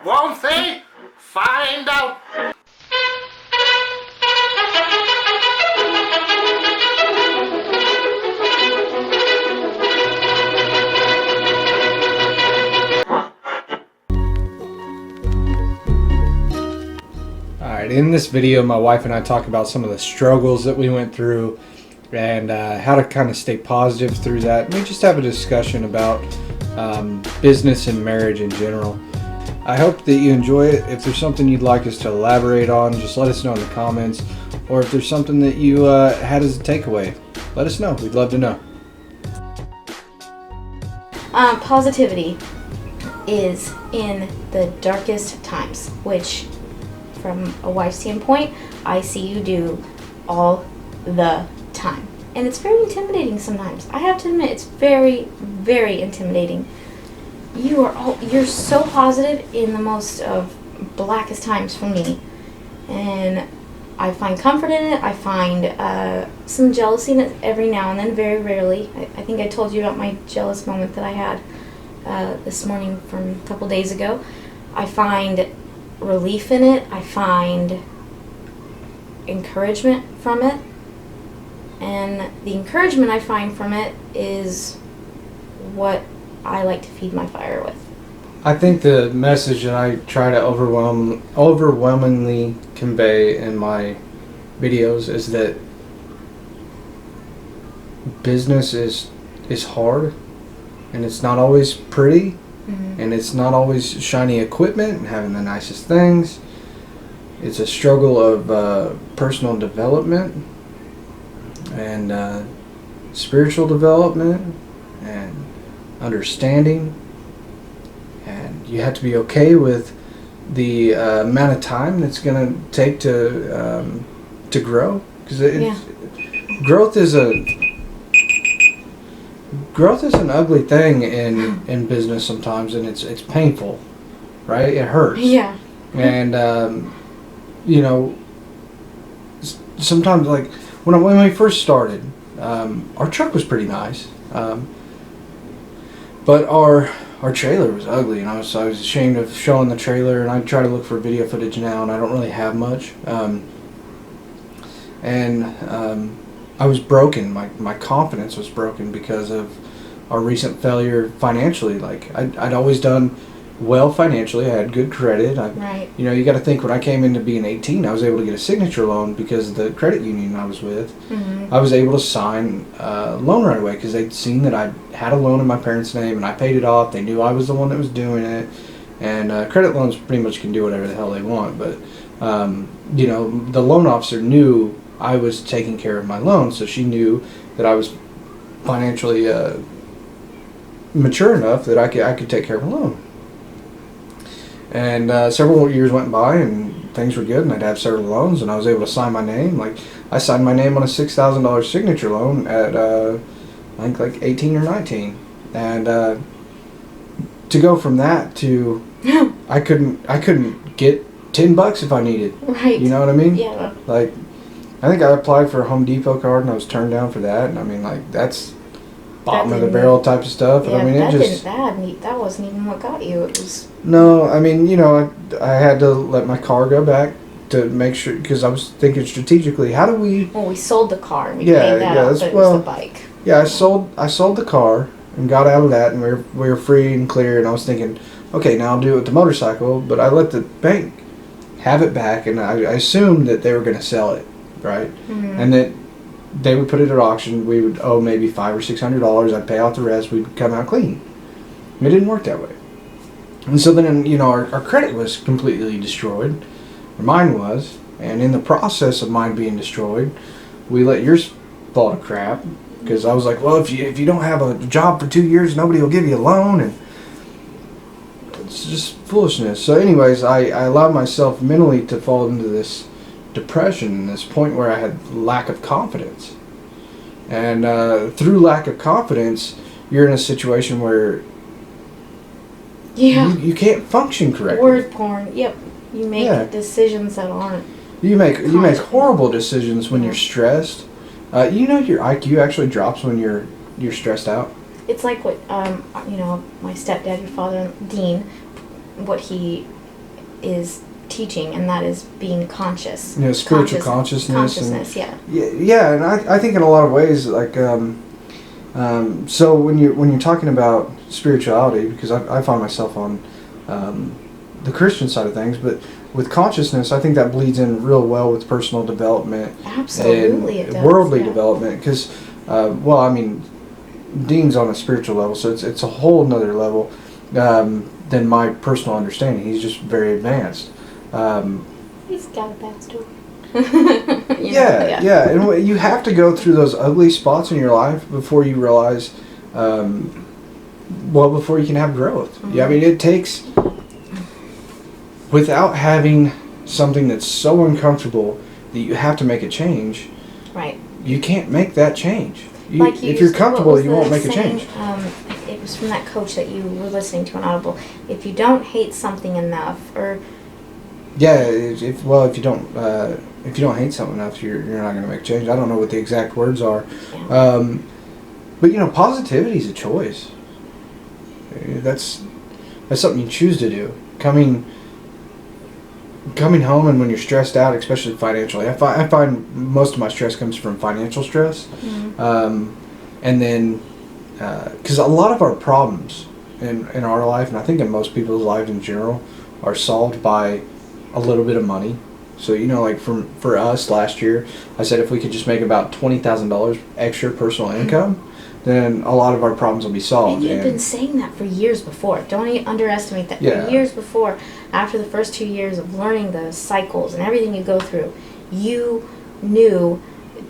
Won't they? Find out. Alright, in this video my wife and I talk about some of the struggles that we went through and how to kind of stay positive through that. And we just have a discussion about business and marriage in general. I hope that you enjoy it. If there's something you'd like us to elaborate on, just let us know in the comments. Or if there's something that you had as a takeaway, let us know. We'd love to know. Positivity is in the darkest times, which from a wife's standpoint, I see you do all the time. And it's very intimidating sometimes. I have to admit, it's very, very intimidating. You're so positive in the most of blackest times for me. And I find comfort in it. I find some jealousy in it every now and then, very rarely. I think I told you about my jealous moment that I had this morning from a couple days ago. I find relief in it. I find encouragement from it. And the encouragement I find from it is what I like to feed my fire with. I think the message that I try to overwhelmingly convey in my videos is that business is hard, and it's not always pretty, and it's not always shiny equipment and having the nicest things. It's a struggle of personal development and spiritual development and understanding, and you have to be okay with the amount of time that's going to take to grow, because growth is an ugly thing in business sometimes, and it's painful, right? It hurts. Yeah. And sometimes, like when we first started, our truck was pretty nice. But our trailer was ugly, and I was ashamed of showing the trailer, and I try to look for video footage now, and I don't really have much. I was broken. My confidence was broken because of our recent failure financially. Like I'd always done well financially. I had good credit. Right. You got to think, when I came into being 18, I was able to get a signature loan because of the credit union I was with. I was able to sign a loan right away because they'd seen that I had a loan in my parents' name and I paid it off. They knew I was the one that was doing it. And credit loans pretty much can do whatever the hell they want. But, the loan officer knew I was taking care of my loan, so she knew that I was financially mature enough that I could take care of a loan. And several years went by, and things were good, and I'd have several loans, and I was able to sign my name. Like, I signed my name on a $6,000 signature loan at, I think, like 18 or 19. And to go from that to, I couldn't get $10 if I needed. Right. You know what I mean? Yeah. Like, I think I applied for a Home Depot card, and I was turned down for that. And I mean, like, that's bottom of the barrel type of stuff. Yeah, I mean, that wasn't even what got you. It was. No, I mean, I had to let my car go back to make sure, because I was thinking strategically, how do we... Well, we sold the car and we paid that off, but it was the bike. Yeah, I sold the car and got out of that, and we were free and clear, and I was thinking, okay, now I'll do it with the motorcycle, but I let the bank have it back, and I assumed that they were going to sell it, right? And that they would put it at auction, we would owe maybe $500 or $600, I'd pay out the rest, we'd come out clean. It didn't work that way. And so then, our credit was completely destroyed. Or mine was. And in the process of mine being destroyed, we let yours fall to crap. Because I was like, well, if you don't have a job for 2 years, nobody will give you a loan. And it's just foolishness. So anyways, I allowed myself mentally to fall into this depression, this point where I had lack of confidence. And through lack of confidence, you're in a situation where you can't function correctly. Word porn. Yep. You make decisions that aren't. You make horrible decisions when you're stressed. Your IQ actually drops when you're stressed out. It's like what my stepdad, your father, Dean, what he is teaching, and that is being conscious. You know, spiritual consciousness. Consciousness, and, yeah, and I think in a lot of ways, like, so when you're talking about spirituality, because I find myself on the Christian side of things, but with consciousness, I think that bleeds in real well with personal development. Absolutely, and it does. worldly development, because, well, I mean, Dean's on a spiritual level, so it's a whole nother level than my personal understanding. He's just very advanced. He's got a backstory. Yeah, and you have to go through those ugly spots in your life before you realize, before you can have growth. Mm-hmm. Yeah, I mean, it takes, without having something that's so uncomfortable that you have to make a change, Right. you can't make that change. Like If you're comfortable, you won't make a change. It was from that coach that you were listening to on Audible. If you don't hate something enough, or Yeah, if you don't hate something enough, you're not going to make a change. I don't know what the exact words are, yeah. but you know, positivity is a choice. That's something you choose to do. Coming home, and when you're stressed out, especially financially, I find most of my stress comes from financial stress, and then because a lot of our problems in our life, and I think in most people's lives in general, are solved by a little bit of money. So, you know, like for us last year, I said if we could just make about $20,000 extra personal income, then a lot of our problems will be solved. And you've been saying that for years before. Don't underestimate that. Yeah. For years before, after the first 2 years of learning the cycles and everything you go through, you knew,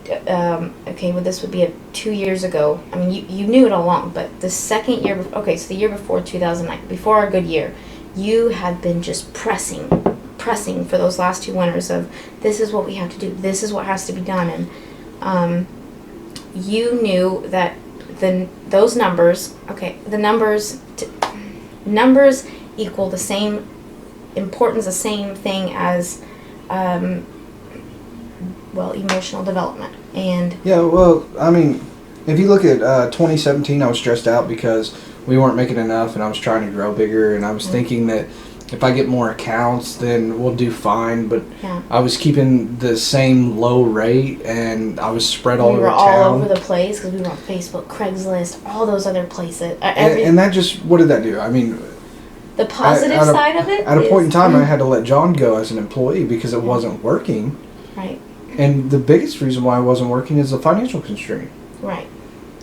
okay, well, this would be 2 years ago. I mean, you knew it all along, but the second year, okay, so the year before 2009, before our good year, you had been just pressing for those last 2 winters of, this is what we have to do, this is what has to be done, and you knew that those numbers, okay, the numbers equal the same importance, the same thing as emotional development. And Yeah, well, I mean, if you look at 2017, I was stressed out because we weren't making enough, and I was trying to grow bigger, and I was thinking that if I get more accounts, then we'll do fine. But yeah. I was keeping the same low rate, and I was spread all We over were town. all over the place because we were on Facebook, Craigslist, all those other places. And that just, what did that do? I mean, the positive side of it. At a point in time, I had to let John go as an employee because it wasn't working. Right. And the biggest reason why it wasn't working is the financial constraint. Right.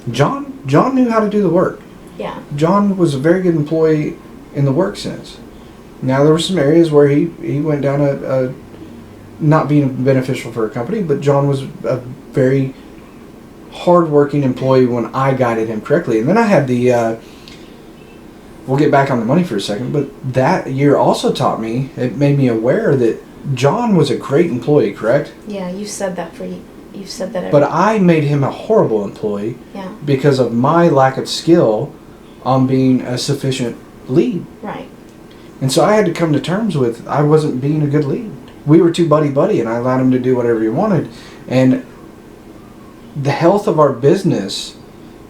John knew how to do the work. Yeah. John was a very good employee in the work sense. Now, there were some areas where he went down a not being beneficial for a company, but John was a very hard-working employee when I guided him correctly. And then I had we'll get back on the money for a second, but that year also taught me, it made me aware that John was a great employee, correct? Yeah, you've said that you've said that. But I made him a horrible employee Yeah. because of my lack of skill on being a sufficient lead. Right. And so I had to come to terms with I wasn't being a good lead. We were too buddy-buddy, and I allowed him to do whatever he wanted. And the health of our business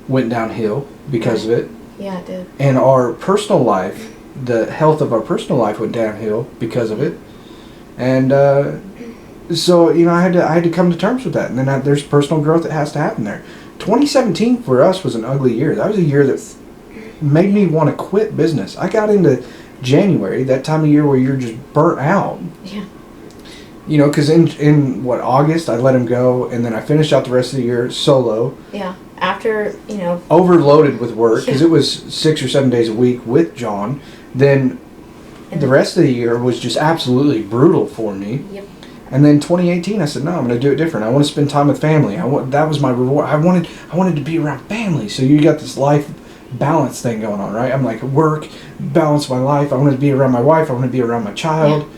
went downhill because of it. Yeah, it did. And our personal life, the health of our personal life went downhill because of it. And so, you know, I had to come to terms with that. And then there's personal growth that has to happen there. 2017 for us was an ugly year. That was a year that made me want to quit business. I got into January, that time of year where you're just burnt out. Yeah. You know, because in August, I let him go, and then I finished out the rest of the year solo. Yeah. After, Overloaded with work, because it was 6 or 7 days a week with John. Then the rest of the year was just absolutely brutal for me. Yep. And then 2018, I said, no, I'm going to do it different. I want to spend time with family. That was my reward. I wanted to be around family. So you got this life balance thing going on, right? I'm like, work, balance my life. I want to be around my wife. I want to be around my child. Yeah.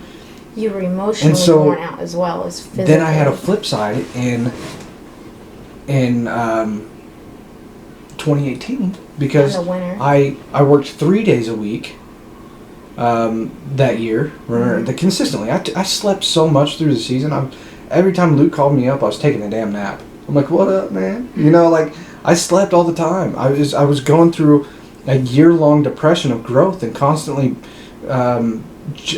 You were emotionally worn out as well as physically. Then I had a flip side in 2018 because in the winter. I worked 3 days a week that year. Remember, consistently. I slept so much through the season. Every time Luke called me up, I was taking a damn nap. I'm like, what up, man? You know, like, I slept all the time. I was going through a year-long depression of growth and constantly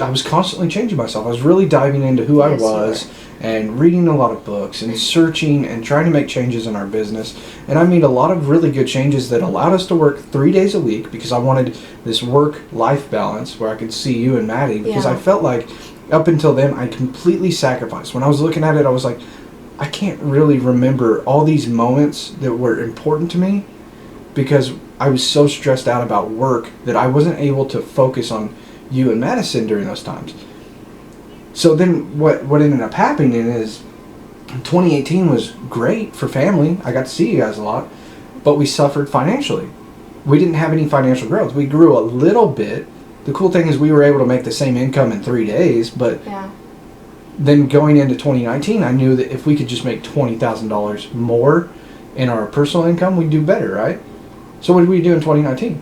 I was constantly changing myself. I was really diving into who I Yes, you was and reading a lot of books and searching and trying to make changes in our business. And I made a lot of really good changes that allowed us to work 3 days a week because I wanted this work-life balance where I could see you and Maddie, because Yeah. I felt like up until then I completely sacrificed. When I was looking at it, I was like, I can't really remember all these moments that were important to me because I was so stressed out about work that I wasn't able to focus on you and Madison during those times. So then what ended up happening is 2018 was great for family. I got to see you guys a lot, but we suffered financially. We didn't have any financial growth. We grew a little bit. The cool thing is we were able to make the same income in 3 days, but Yeah. then going into 2019, I knew that if we could just make $20,000 more in our personal income, we'd do better, right? So what did we do in 2019?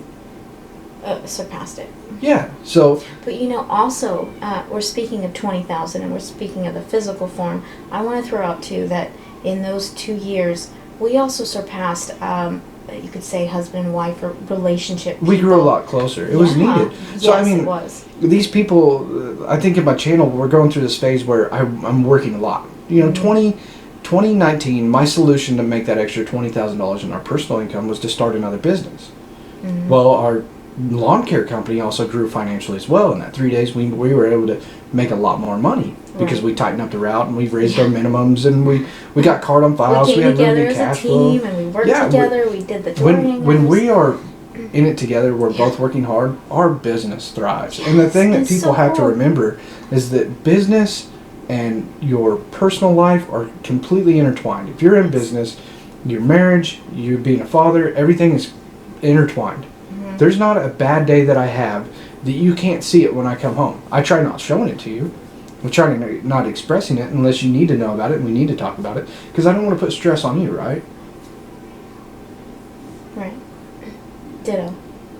Surpassed it. Yeah, so But also, we're speaking of 20,000 and we're speaking of the physical form. I want to throw out too that in those 2 years, we also surpassed, you could say, husband and wife or relationship. we grew a people. lot closer. It was Yeah. needed. So Yes, I mean, it was. these people, I think in my channel, we're going through this phase where I'm working a lot. 2019, my solution to make that extra $20,000 in our personal income was to start another business. Mhm. Well, our lawn care company also grew financially as well. In that 3 days, we were able to make a lot more money because Right. we tightened up the route and we've raised our minimums and we got card on We files. came We had really together good as a cash flow. team and we worked Yeah, together. We did the door When we hangers. are in it together, we're both working hard, our business thrives. And the thing that it's people so have to cool. remember is that business and your personal life are completely intertwined. If you're in business, your marriage, you being a father, everything is intertwined. Mhm. There's not a bad day that I have that you can't see it when I come home. I try not showing it to you. I'm trying to not expressing it unless you need to know about it and we need to talk about it because I don't want to put stress on you, right? Right. Ditto.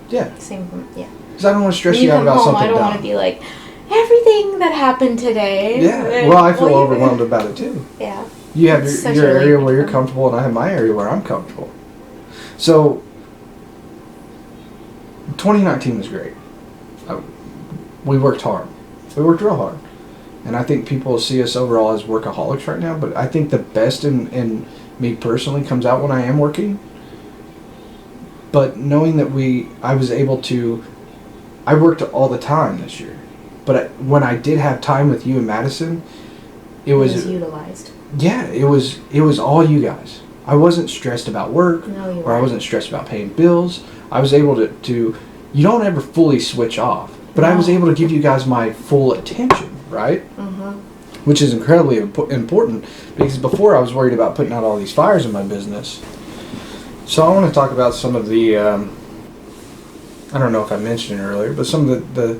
Yeah, Same. Yeah. because I don't want to stress When you you out come about home, something I don't want dumb. to be like, everything that happened today. Yeah, well, I feel you- overwhelmed about it too. Yeah. You have It's your such a area relief where you're for me. comfortable, and I have my area where I'm comfortable. So, 2019 was great. We worked hard. We worked real hard. And I think people see us overall as workaholics right now, but I think the best in me personally comes out when I am working. But knowing that I was able to, I worked all the time this year. But when I did have time with you and Madison, it It was was utilized. yeah, it was all you guys. I wasn't stressed about work, No, you or I weren't. wasn't stressed about paying bills. I was able to you don't ever fully switch off, but I was No. able to give you guys my full attention, right? Mm-hmm. Which is incredibly important because before I was worried about putting out all these fires in my business. So I want to talk about some of the, I don't know if I mentioned it earlier, but some of the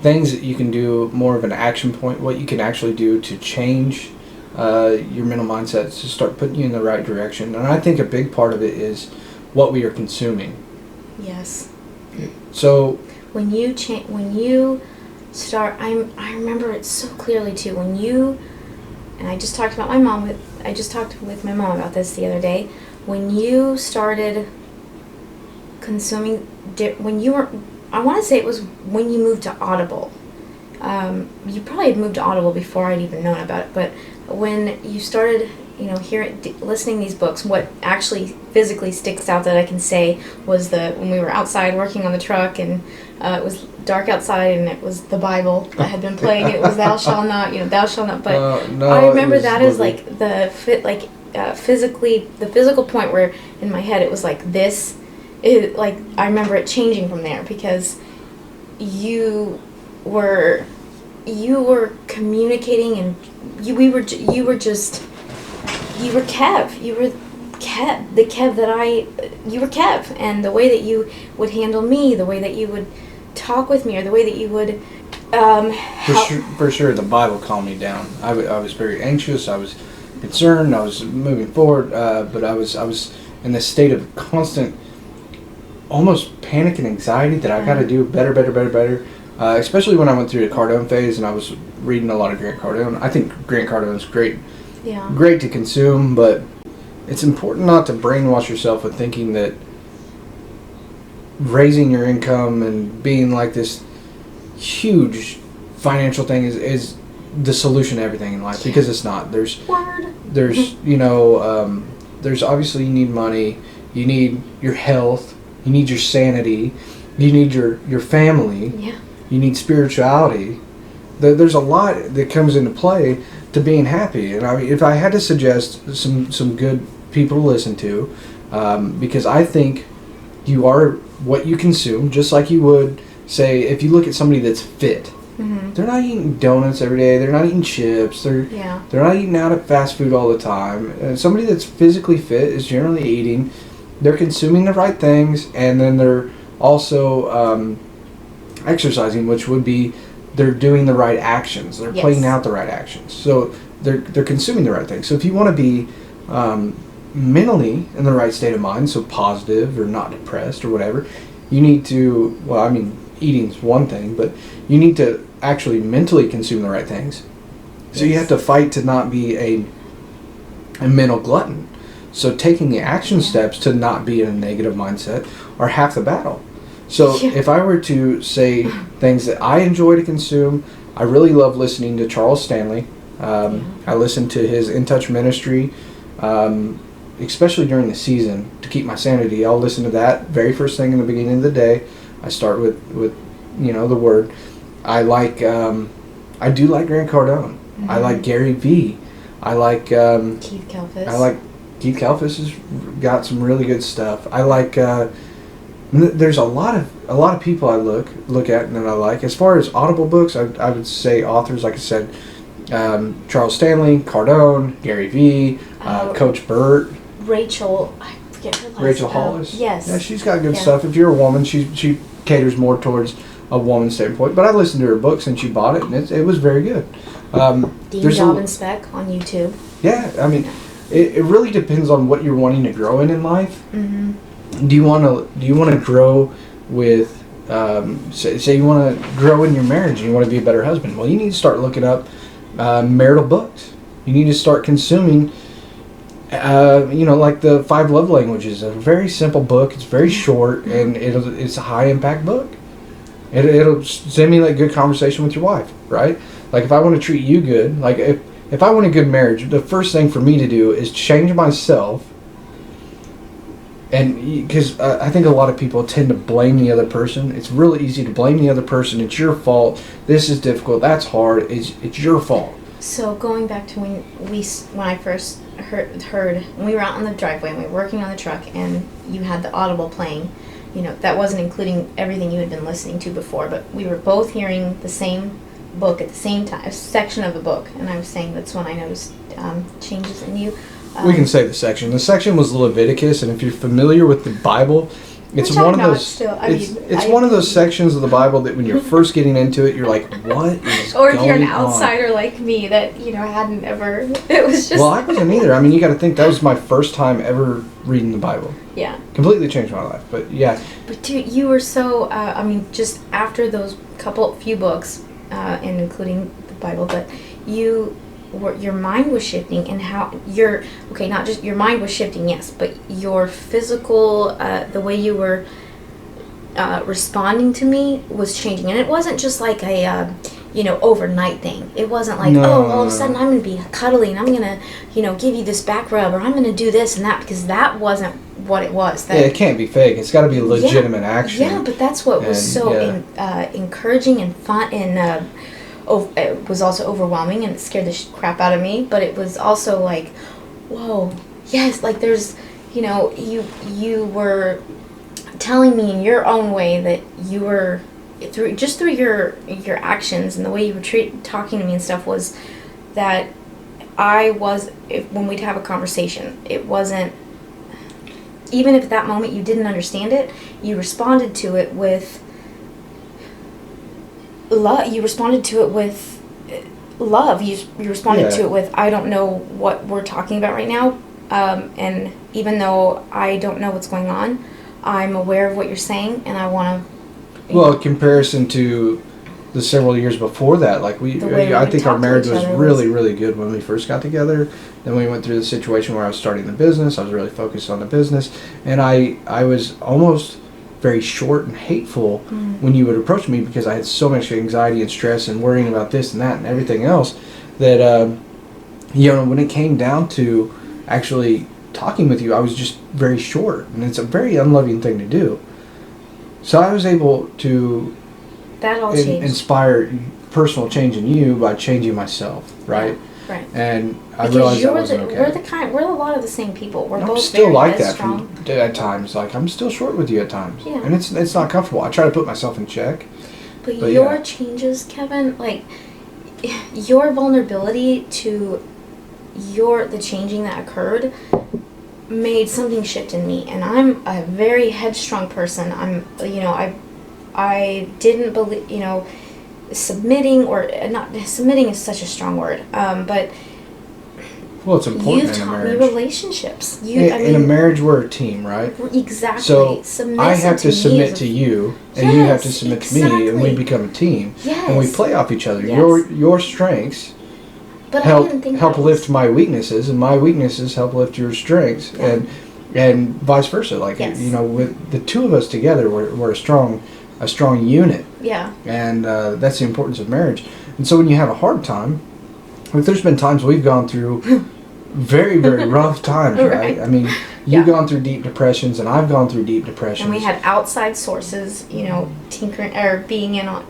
things that you can do, more of an action point, what you can actually do to change your mental mindset to start putting you in the right direction. And I think a big part of it is what we are consuming. Yes. So When you start, I remember it so clearly too. When you, and I just talked with my mom about this the other day. When you started consuming, when you were, I want to say it was when you moved to Audible. You probably had moved to Audible before I'd even known about it, but when you started, listening to these books, what actually physically sticks out that I can say was when we were outside working on the truck and it was dark outside and it was the Bible that had been playing. It was "Thou shalt not," thou shalt not. But no, I it remember was that as Libby. like physically the physical point where in my head it was like this. I remember it changing from there because you were communicating and you were Kev. You were Kev, and the way that you would handle me, the way that you would talk with me, or the way that you would For sure, the Bible calmed me down. I was very anxious. I was concerned. I was moving forward, but I was in this state of constant, almost panic and anxiety that I got to do better. Especially when I went through the Cardone phase and I was reading a lot of Grant Cardone. I think Grant Cardone's great to consume, but it's important not to brainwash yourself with thinking that raising your income and being like this huge financial thing is the solution to everything in life, because it's not. There's there's obviously, you need money, you need your health, you need your sanity, you need your family, Yeah. you need spirituality. There's a lot that comes into play to being happy. And I mean, if I had to suggest some good people to listen to, because I think you are what you consume, just like you would say if you look at somebody that's fit. Mm-hmm. They're not eating donuts every day. They're not eating chips. They're not eating out at fast food all the time. Somebody that's physically fit is generally eating. They're consuming the right things, and then they're also exercising, which would be they're doing the right actions. They're playing out the right actions. So they're consuming the right things. So if you want to be mentally in the right state of mind, so positive or not depressed or whatever, you need to, well, I mean, eating's one thing, but you need to actually mentally consume the right things. So you have to fight to not be a mental glutton. So taking the action steps to not be in a negative mindset are half the battle. So if I were to say things that I enjoy to consume, I really love listening to Charles Stanley. I listen to his In Touch ministry, especially during the season, to keep my sanity. I'll listen to that very first thing in the beginning of the day. I start with the Word. I do like Grant Cardone. Mm-hmm. I like Gary Vee. I like Keith Kalfas. Keith Kalfas has got some really good stuff. I like there's a lot of people I look at and that I like. As far as Audible books, I would say authors, like I said, Charles Stanley, Cardone, Gary Vee, Coach Burt, Rachel, I forget her last name. Rachel Hollis. Yes. Yeah, she's got good stuff. If you're a woman, she caters more towards a woman's standpoint. But I listened to her book since she bought it, and it was very good. Dean Dobbin Spec on YouTube. Yeah, I mean, it really depends on what you're wanting to grow in life. Mm-hmm. Do you want to grow with say you want to grow in your marriage and you want to be a better husband? Well, you need to start looking up marital books. You need to start consuming like the 5 Love Languages. A very simple book. It's very short, and it's a high impact book. It'll stimulate good conversation with your wife, right? Like if I want to treat you good, like if I want a good marriage, the first thing for me to do is change myself. And because I think a lot of people tend to blame the other person. It's really easy to blame the other person. It's your fault. This is difficult. That's hard. It's your fault. So going back to when I first heard when we were out on the driveway and we were working on the truck and you had the Audible playing, that wasn't including everything you had been listening to before, but we were both hearing the same book at the same time, a section of the book, and I was saying that's when I noticed changes in you. We can say the section. The section was Leviticus, and if you're familiar with the Bible, it's one of those. It's one of those sections of the Bible that when you're first getting into it, you're like, "What is?" Or if you're an outsider like me that hadn't ever. It was just. Well, I wasn't either. I mean, you got to think that was my first time ever reading the Bible. Yeah. Completely changed my life, but yeah. But dude, you were so. Just after those few books, and including the Bible, but your mind was shifting, and how not just your mind was shifting, yes, but your physical, the way you were responding to me was changing, and it wasn't just like a overnight thing. It wasn't like all of a sudden I'm going to be cuddly and I'm going to give you this back rub, or I'm going to do this and that, because that wasn't what it was. It can't be fake. It's got to be a legitimate action. Yeah, but that's what was so encouraging and fun, and it was also overwhelming, and it scared the crap out of me, but it was also like, whoa, yes, like there's, you were telling me in your own way that you were, through your actions and the way you were talking to me and stuff, was that when we'd have a conversation, it wasn't, even if at that moment you didn't understand it, you responded to it with love. You responded to it with love. You responded to it with, I don't know what we're talking about right now, and even though I don't know what's going on, I'm aware of what you're saying, and I want to. Well, in comparison to the several years before that, like I think our marriage was really, really good when we first got together. Then we went through the situation where I was starting the business. I was really focused on the business, and I was almost very short and hateful when you would approach me, because I had so much anxiety and stress and worrying about this and that and everything else that when it came down to actually talking with you, I was just very short, and it's a very unloving thing to do. So I was able to that all changed. Inspire personal change in you by changing myself, right? Yeah, right. And I because realized that wasn't okay. We're a lot of the same people. We're I'm both still very like that headstrong. at times. Like, I'm still short with you at times, Yeah. and it's not comfortable. I try to put myself in check. But your changes, Kevin, like your vulnerability to the changing that occurred made something shift in me, and I'm a very headstrong person. I didn't believe, submitting, or not submitting is such a strong word, but well, it's important you've in a taught marriage. me relationships. In a marriage, we're a team, right? Exactly. So I have to submit to you. you, and you have to submit to me, and we become a team, Yes. and we play off each other. Yes. Your strengths But I help didn't think help that lift was- my weaknesses, and my weaknesses help lift your strengths, Yeah. and vice versa. Like, Yes. with the two of us together, we're a strong unit, Yeah. and that's the importance of marriage. And so when you have a hard time, like, there's been times we've gone through very, very rough times, right? Right. I mean, you've gone through deep depressions, and I've gone through deep depressions. And we had outside sources, tinkering or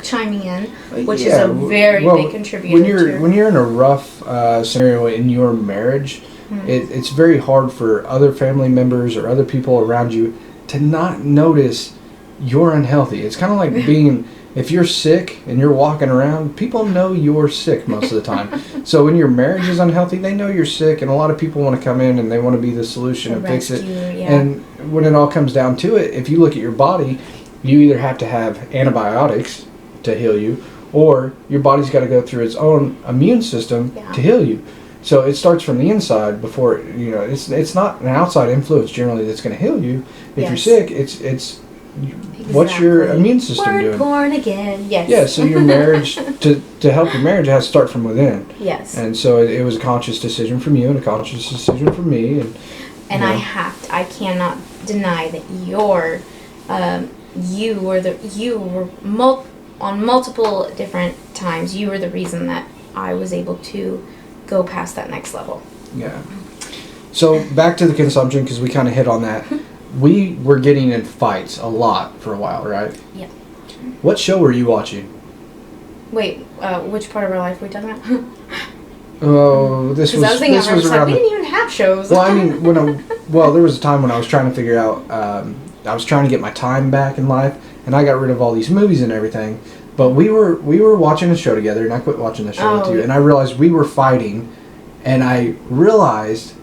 chiming in, which is a very big contributor. When you're in a rough scenario in your marriage, it's very hard for other family members or other people around you to not notice you're unhealthy. It's kind of like being, if you're sick and you're walking around, people know you're sick most of the time. So when your marriage is unhealthy, they know you're sick, and a lot of people want to come in and they want to be the solution and fix it. Yeah. And when it all comes down to it, if you look at your body, you either have to have antibiotics to heal you, or your body's got to go through its own immune system to heal you. So it starts from the inside before, it's not an outside influence generally that's going to heal you. If you're sick, it's what's your immune system doing? Born again, yes. Yeah, so your marriage, to help your marriage, it has to start from within. Yes. And so it was a conscious decision from you and a conscious decision from me. And I cannot deny that you were on multiple different times, you were the reason that I was able to go past that next level. Yeah. So back to the consumption, because we kind of hit on that. We were getting in fights a lot for a while, right? Yeah. What show were you watching? Wait, which part of our life were we talking about? Oh, this was I was thinking this was around. we didn't even have shows. Well, I mean, there was a time when I was trying to figure out. I was trying to get my time back in life, and I got rid of all these movies and everything. But we were watching a show together, and I quit watching the show with you, and I realized we were fighting, and I realized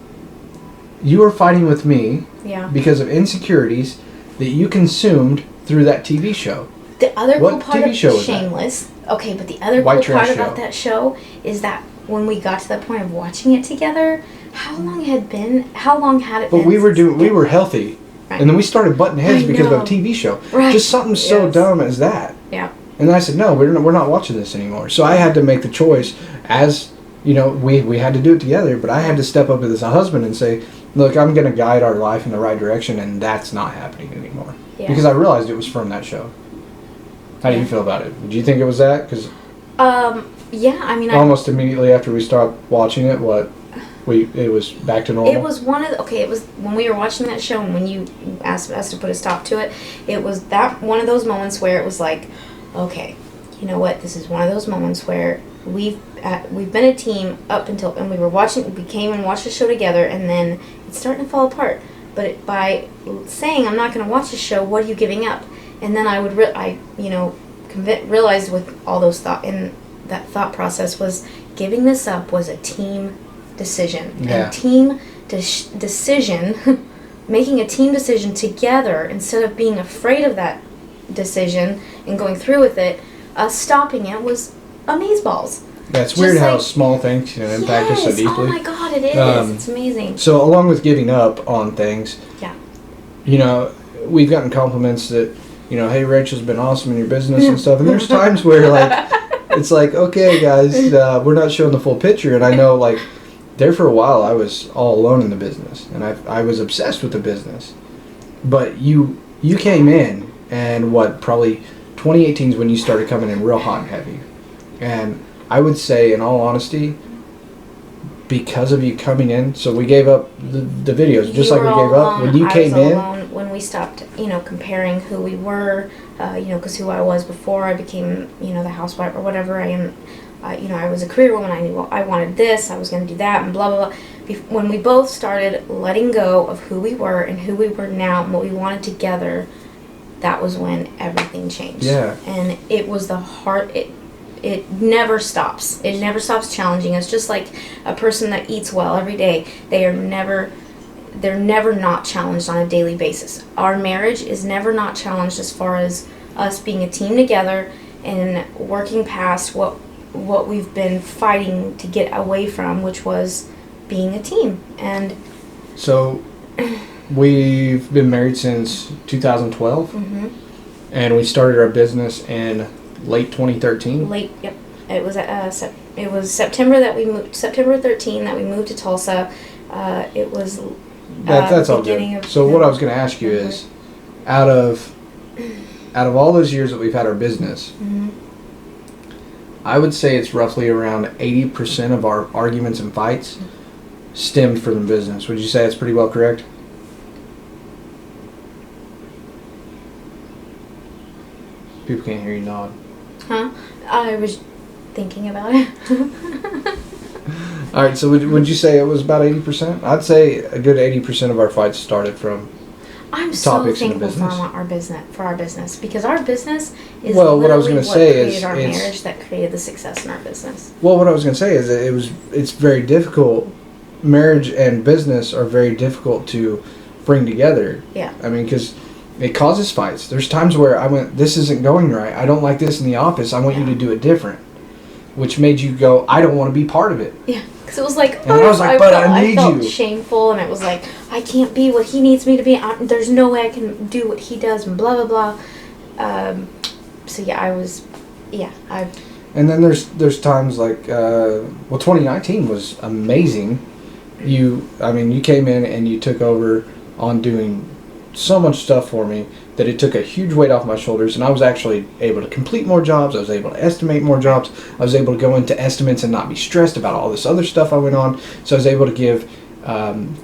you were fighting with me because of insecurities that you consumed through that TV show. The other What cool part TV of show was that? Shameless. Okay, but the other White cool part trash about show. that show is that when we got to the point of watching it together, how long had it been? But we were healthy, Right. and then we started butting heads I because of a know. TV show. Right. Just something so Yes. dumb as that. Yeah. And I said, no, we're not watching this anymore. So I had to make the choice, as we had to do it together, but I had to step up as a husband and say, look, I'm going to guide our life in the right direction, and that's not happening anymore. Yeah. Because I realized it was from that show. How do you feel about it? Do you think it was that? Because Yeah, I mean, almost immediately after we stopped watching it, it was back to normal? It was it was when we were watching that show and when you asked us to put a stop to it, it was that one of those moments where it was like, okay, you know what, this is one of those moments where we've been a team up until, and we came and watched the show together, and then it's starting to fall apart. But by saying I'm not going to watch the show, what are you giving up? And then I would realized with all those that thought process was giving this up was a team decision. Yeah. And team decision, making a team decision together instead of being afraid of that decision and going through with it, us stopping it was amazeballs. Yeah, it's weird Just how like- small things can impact us so deeply. Oh my god, it is. It's amazing. So along with giving up on things, Yeah. We've gotten compliments that, hey, Rachel's been awesome in your business and stuff. And there's times where, it's like, okay, guys, we're not showing the full picture. And I know, there for a while, I was all alone in the business. And I was obsessed with the business. But you came in and probably 2018 is when you started coming in real hot and heavy. And I would say, in all honesty, because of you coming in, so we gave up the videos, just like we gave up when you came in. Alone when we stopped, comparing who we were, because who I was before I became, the housewife or whatever I am. I was a career woman. I knew I wanted this. I was going to do that, and blah blah blah. When we both started letting go of who we were and who we were now and what we wanted together, that was when everything changed. Yeah. And it was the heart. It never stops. It never stops challenging us. Just like a person that eats well every day, they're never not challenged on a daily basis. Our marriage is never not challenged as far as us being a team together and working past what we've been fighting to get away from, which was being a team. And so we've been married since 2012, and we started our business in late 2013. Yep. It was it was September that we moved. September 13 that we moved to Tulsa. It was that's all good. So what I was going to ask you is, out of all those years that we've had our business, I would say it's roughly around 80% of our arguments and fights stemmed from the business. Would you say that's pretty well correct? People can't hear you nod. Huh? I was thinking about it. All right, so would you say it was about 80%? I'd say a good 80% of our fights started from I'm so topics in the thankful business. for our business because our business is what I was literally going to what say created is our marriage, that created the success in our business. Well, what I was going to say is that it's very difficult. Marriage and business are very difficult to bring together. Yeah. I mean, because it causes fights. There's times where I went, this isn't going right. I don't like this in the office. I want you to do it different. Which made you go, I don't want to be part of it. Yeah. Because it was like, and I was like, I felt shameful, and it was like, I can't be what he needs me to be. There's no way I can do what he does, and blah, blah, blah. So, yeah, And then there's times like, 2019 was amazing. You came in and you took over on doing so much stuff for me that it took a huge weight off my shoulders, and I was actually able to complete more jobs. I was able to estimate more jobs. I was able to go into estimates and not be stressed about all this other stuff I went on. So I was able to give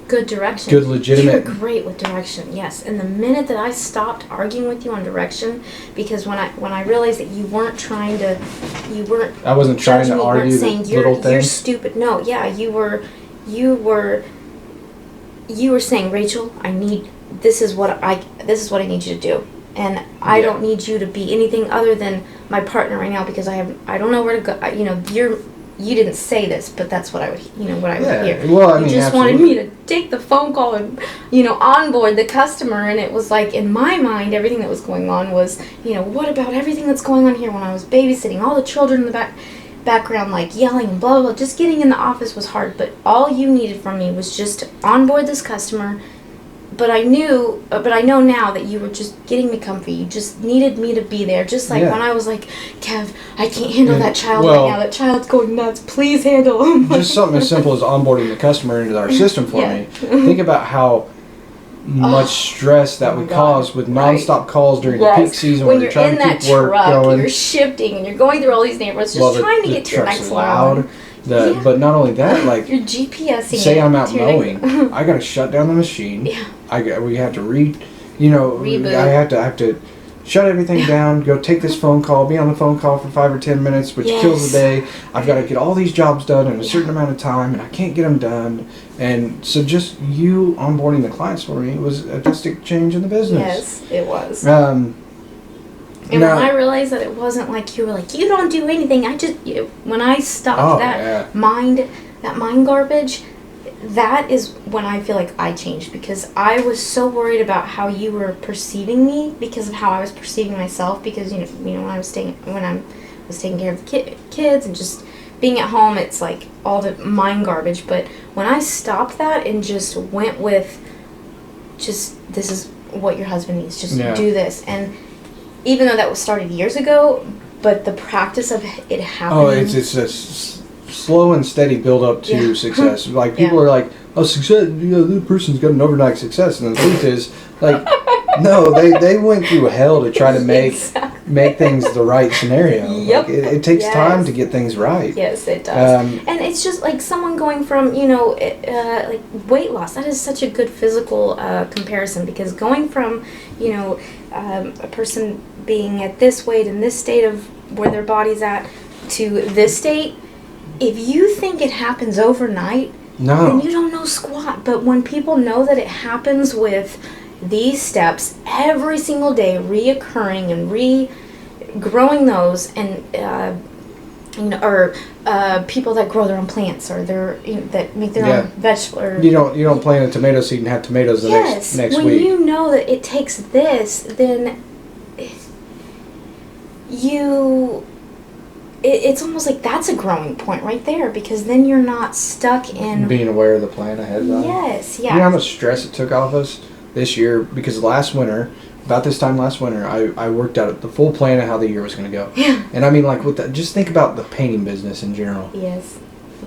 good direction. Good legitimate. You're great with direction, yes. And the minute that I stopped arguing with you on direction, because when I realized that you weren't trying to, I wasn't trying to argue saying the little things. You're stupid. No, yeah, you were saying, Rachel, this is what I need you to do, and I don't need you to be anything other than my partner right now because I don't know where to go. You didn't say this, but that's what I would would hear. Well, you just wanted me to take the phone call and onboard the customer, and it was like in my mind everything that was going on was what about everything that's going on here when I was babysitting all the children in the background like yelling and blah blah blah. Just getting in the office was hard, but all you needed from me was just to onboard this customer. But I know now that you were just getting me comfy. You just needed me to be there. Just like when I was like, Kev, I can't handle that child right now. That child's going nuts. Please handle him. Just something as simple as onboarding the customer into our system for me. Think about how much stress that would cause with nonstop calls during the peak season when you're trying to keep work going. You're shifting and you're going through all these neighborhoods just trying to get to your next loud. But not only that, like you're GPSing. Say I'm out mowing, I gotta shut down the machine. Yeah. We have to reboot. I have to shut everything down. Go take this phone call. Be on the phone call for 5 or 10 minutes, which kills the day. I've got to get all these jobs done in a certain amount of time, and I can't get them done. And so, just you onboarding the clients for me was a drastic change in the business. Yes, it was. And when I realized that it wasn't like you were like, you don't do anything. When I stopped mind garbage, that is when I feel like I changed, because I was so worried about how you were perceiving me because of how I was perceiving myself, because when I was taking care of the kids and just being at home, it's like all the mind garbage. But when I stopped that and just went with this is what your husband needs, just do this. And even though that was started years ago, but the practice of it happening. Oh, it's a slow and steady build up to success. Like people are like, oh, success, the person's got an overnight success, and the truth is, like, No, they went through hell to try to make things the right scenario. Yep. Like, it takes Yes. time to get things right. Yes, it does. Um, And it's just like someone going from, like weight loss. That is such a good physical comparison, because going from, a person being at this weight in this state of where their body's at to this state, if you think it happens overnight, then No. you don't know squat. But when people know that it happens with these steps every single day, reoccurring and regrowing those, and or people that grow their own plants, or that make their Yeah. own vegetable. Or, You don't plant a tomato seed and have tomatoes the yes, next when week. you know that it takes this, then it's almost like that's a growing point right there, because then you're not stuck in. Being aware of the plan ahead of time. Yes, yeah. You know how much stress it took off us this year? Because last winter, about this time last winter, I worked out the full plan of how the year was going to go. Yeah. And I mean, like, with that, just think about the painting business in general. Yes.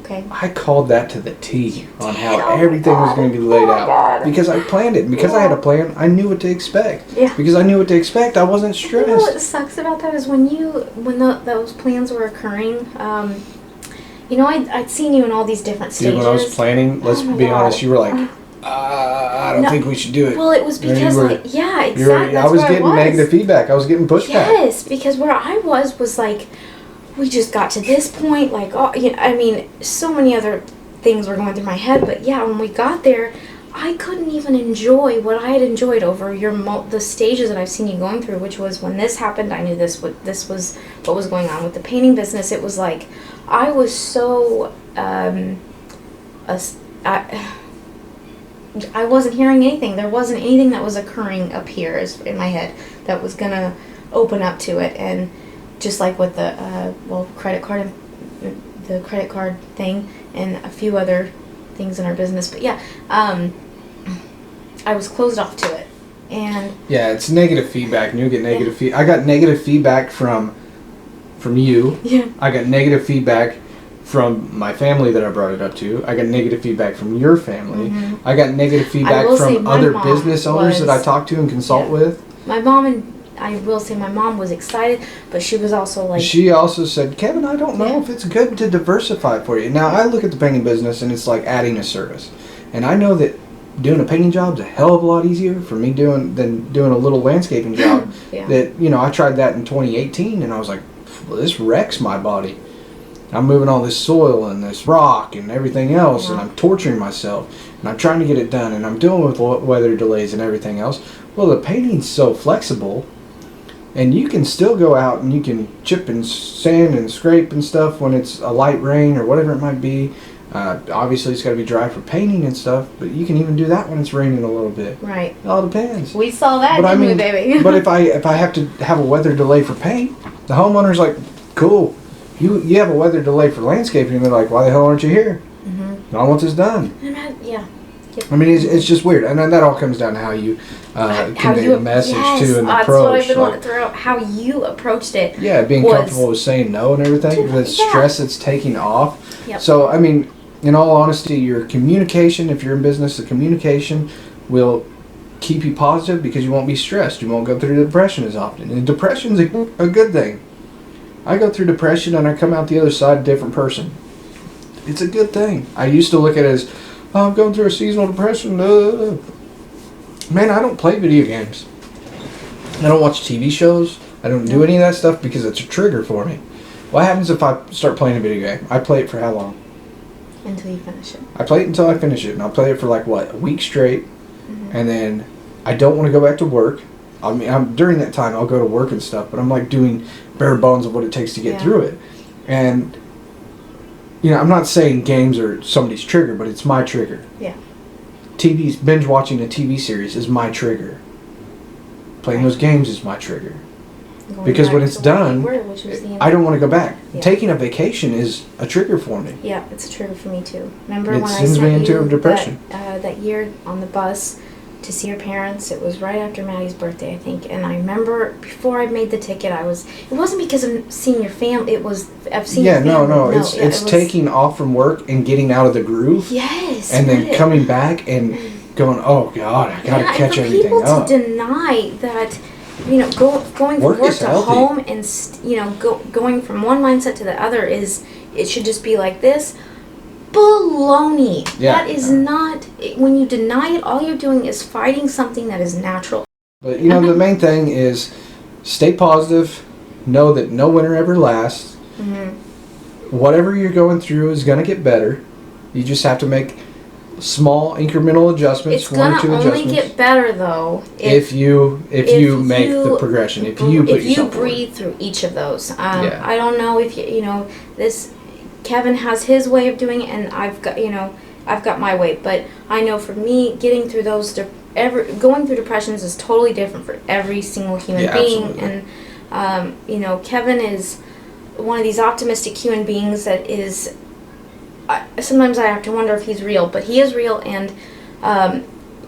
Okay. I called that to the T on how Oh my everything was God. going to be laid Oh my out. God. Because I planned it. And because I had a plan, I knew what to expect. Yeah. Because I knew what to expect, I wasn't You know what stressed. sucks about that is when those plans were occurring. I'd seen you in all these different stages. Dude, when I was planning, let's Oh my be God. honest, you were like, I don't No. think we should do it. Well, it was You know, because, you were- yeah, You were- exactly. I That's was where getting negative feedback. I was getting pushback. Yes, because where I was like, we just got to this point. Like, so many other things were going through my head. But yeah, when we got there, I couldn't even enjoy what I had enjoyed over the stages that I've seen you going through. Which was when this happened, I knew this was what was going on with the painting business. It was like I was so I wasn't hearing anything. There wasn't anything that was occurring up here in my head that was gonna open up to it. And just like with the credit card thing, and a few other things in our business. But yeah, I was closed off to it, and Yeah, it's negative feedback, and you get negative I got negative feedback from you. yeah, I got negative feedback from my family that I brought it up to. I got negative feedback from your family. Mhm. I got negative feedback will say from my other mom business owners that I was- talk to and consult Yeah. with. my mom was excited, but she was also like, She also said, Kevin, I don't know Yeah. if it's good to diversify for you. Now, I look at the painting business and it's like adding a service. And I know that doing a painting job is a hell of a lot easier for me than doing a little landscaping job. yeah, That, I tried that in 2018 and I was like, well, this wrecks my body. I'm moving all this soil and this rock and everything else, and Yeah. I'm torturing myself, and I'm trying to get it done, and I'm dealing with weather delays and everything else. Well, the painting's so flexible, and you can still go out and you can chip and sand and scrape and stuff when it's a light rain or whatever it might be. Obviously, it's got to be dry for painting and stuff, but you can even do that when it's raining a little bit. right. It all depends. We saw that, But I didn't mean, we, baby? but if I have to have a weather delay for paint, the homeowner's like, cool. You have a weather delay for landscaping, and they're like, why the hell aren't you here? Mm-hmm. I want this done. Yeah. I mean, it's just weird, and then that all comes down to how you convey the message too, and the that's approach. what I've been like, wanting to throw out. How you approached it. yeah, being was- comfortable with saying no and everything, the Yeah. stress it's taking off. Yep. So, I mean, in all honesty, your communication, if you're in business, the communication will keep you positive because you won't be stressed. You won't go through depression as often. And depression's a good thing. I go through depression and I come out the other side a different person. It's a good thing. I used to look at it as, oh, I'm going through a seasonal depression. Man, I don't play video games. I don't watch TV shows. I don't do any of that stuff because it's a trigger for me. What happens if I start playing a video game? I play it for how long? Until you finish it. I play it until I finish it, and I'll play it for like what, a week straight, and then I don't want to go back to work. I mean, during that time I'll go to work and stuff, but I'm like doing bare bones of what it takes to get Yeah. through it. And I'm not saying games are somebody's trigger, but it's my trigger. Yeah. binge watching a TV series is my trigger. Playing those games is my trigger. Going Because back when it's to where done, you were, which was the I don't want to go back. Yeah. Taking a vacation is a trigger for me. Yeah, it's a trigger for me too. Remember It when I sends me sent into you a depression. that year on the bus to see your parents? It was right after Maddie's birthday, I think. And I remember before I made the ticket, it wasn't because of seeing your family. It was of seeing your family. No. It's yeah, it's it was- taking off from work and getting out of the groove, Yes. and then what it- coming back and going, oh God, I gotta catch and for everything people up. to deny that, going Work from work is to healthy. home and going from one mindset to the other it should just be like this. Baloney. Yeah. That is not. When you deny it, all you're doing is fighting something that is natural. But the main thing is stay positive. Know that no winter ever lasts. Whatever you're going through is gonna get better. You just have to make small incremental adjustments. It's one or gonna two only adjustments. get better though if you make the progression. If you put yourself forward. breathe through each of those. Yeah. I don't know if this. Kevin has his way of doing it, and I've got my way. But I know for me, getting through those, going through depressions is totally different for every single human being. Absolutely. And Kevin is one of these optimistic human beings that is. Sometimes I have to wonder if he's real, but he is real, and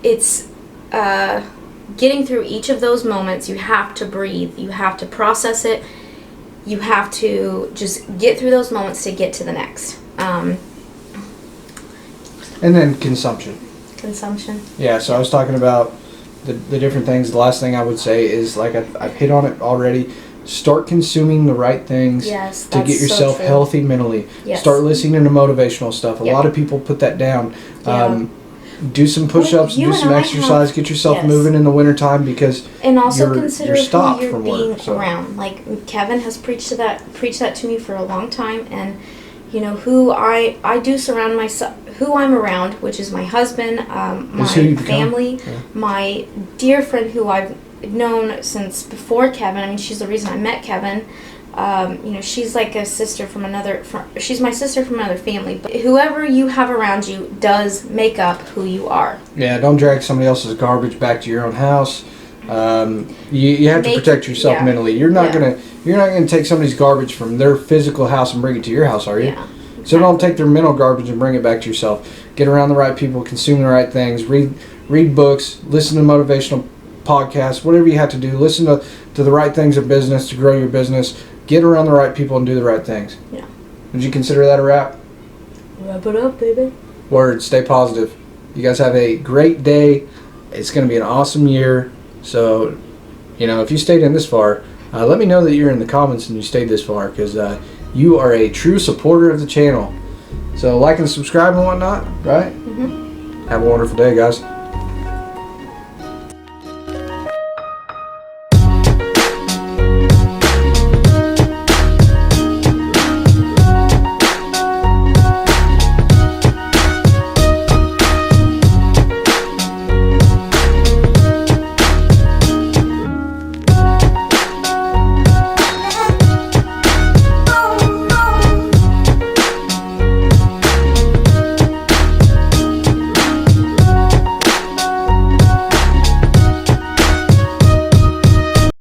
it's getting through each of those moments. You have to breathe. You have to process it. You have to just get through those moments to get to the next. And then consumption. Consumption. Yeah, so I was talking about the different things. The last thing I would say is, like I've hit on it already, start consuming the right things Yes, to get that's so yourself true. healthy mentally. Yes. Start listening to motivational stuff. A Yeah. lot of people put that down. Yeah. Do some push-ups, You do and some I exercise, have- get yourself yes. moving in the wintertime because And also you're consider stopped who you're from being work. So. around. Like Kevin has preached that to me for a long time, and who I do surround myself, who I'm around, which is my husband, my who you become. family, Yeah. my dear friend who I've known since before Kevin. I mean, she's the reason I met Kevin. She's like a sister from another. She's my sister from another family. But whoever you have around you does make up who you are. Yeah, don't drag somebody else's garbage back to your own house. You have to protect yourself yeah. mentally. You're not Yeah. gonna take somebody's garbage from their physical house and bring it to your house, are you? Yeah. So don't take their mental garbage and bring it back to yourself. Get around the right people, consume the right things, read books, listen to motivational podcasts, whatever you have to do. Listen to the right things in business to grow your business. Get around the right people and do the right things. Yeah. Would you consider that a wrap? Wrap it up, baby. Word, stay positive. You guys have a great day. It's going to be an awesome year. So, if you stayed in this far, let me know that you're in the comments and you stayed this far, because you are a true supporter of the channel. So like and subscribe and whatnot, right? Mm-hmm. Have a wonderful day, guys.